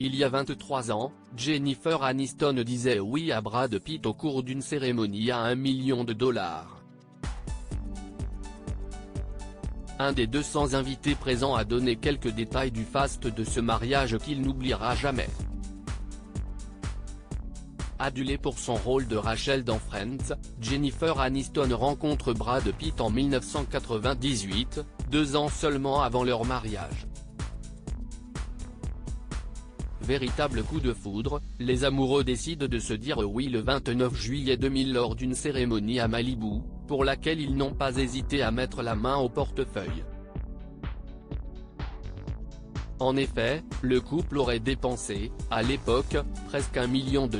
Il y a 23 ans, Jennifer Aniston disait oui à Brad Pitt au cours d'une cérémonie à $1 million. Un des 200 invités présents a donné quelques détails du faste de ce mariage qu'il n'oubliera jamais. Adulée pour son rôle de Rachel dans Friends, Jennifer Aniston rencontre Brad Pitt en 1998, 2 ans seulement avant leur mariage. Véritable coup de foudre, les amoureux décident de se dire oui le 29 juillet 2000 lors d'une cérémonie à Malibu, pour laquelle ils n'ont pas hésité à mettre la main au portefeuille. En effet, le couple aurait dépensé, à l'époque, presque $1 million,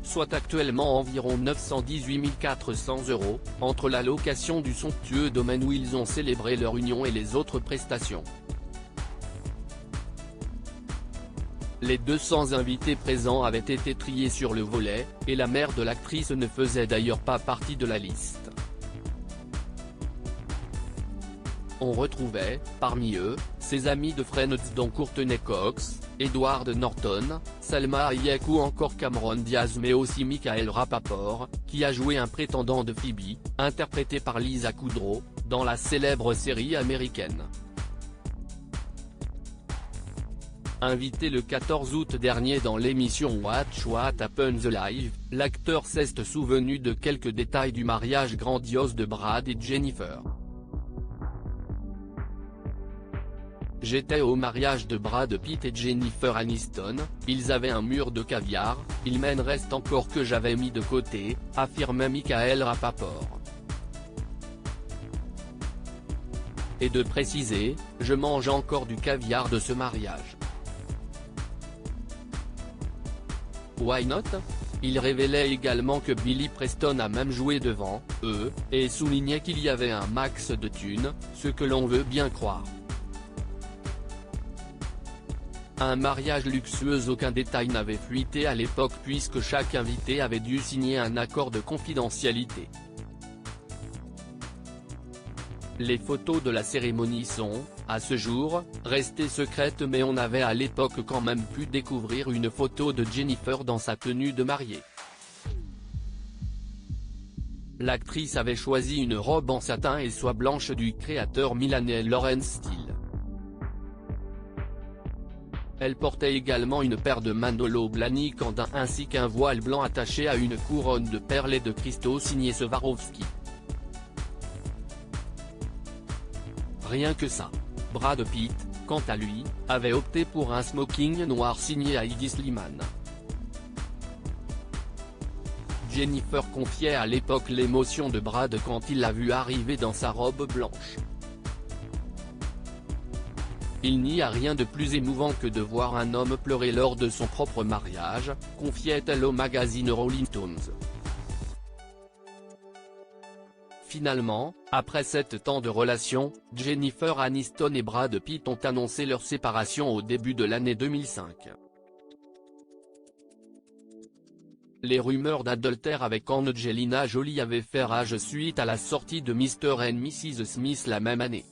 soit actuellement environ 918 400 €, entre la location du somptueux domaine où ils ont célébré leur union et les autres prestations. Les 200 invités présents avaient été triés sur le volet, et la mère de l'actrice ne faisait d'ailleurs pas partie de la liste. On retrouvait, parmi eux, ses amis de Friends dont Courtney Cox, Edward Norton, Salma Hayek ou encore Cameron Diaz, mais aussi Michael Rapaport, qui a joué un prétendant de Phoebe, interprété par Lisa Kudrow, dans la célèbre série américaine. Invité le 14 août dernier dans l'émission Watch What Happens Live, l'acteur s'est souvenu de quelques détails du mariage grandiose de Brad et Jennifer. J'étais au mariage de Brad Pitt et Jennifer Aniston, ils avaient un mur de caviar, il m'en reste encore que j'avais mis de côté, affirmait Michael Rapaport. Et de préciser, je mange encore du caviar de ce mariage. Why not? Il révélait également que Billy Preston a même joué devant eux, et soulignait qu'il y avait un max de thunes, ce que l'on veut bien croire. Un mariage luxueux, aucun détail n'avait fuité à l'époque puisque chaque invité avait dû signer un accord de confidentialité. Les photos de la cérémonie sont, à ce jour, restées secrètes, mais on avait à l'époque quand même pu découvrir une photo de Jennifer dans sa tenue de mariée. L'actrice avait choisi une robe en satin et soie blanche du créateur milanais Lawrence Steele. Elle portait également une paire de Manolo Blahnik en daim ainsi qu'un voile blanc attaché à une couronne de perles et de cristaux signé Swarovski. Rien que ça. Brad Pitt, quant à lui, avait opté pour un smoking noir signé Heidi Slimane. Jennifer confiait à l'époque l'émotion de Brad quand il l'a vu arriver dans sa robe blanche. Il n'y a rien de plus émouvant que de voir un homme pleurer lors de son propre mariage, confiait-elle au magazine Rolling Stones. Finalement, après 7 ans de relation, Jennifer Aniston et Brad Pitt ont annoncé leur séparation au début de l'année 2005. Les rumeurs d'adultère avec Angelina Jolie avaient fait rage suite à la sortie de Mr. and Mrs. Smith la même année.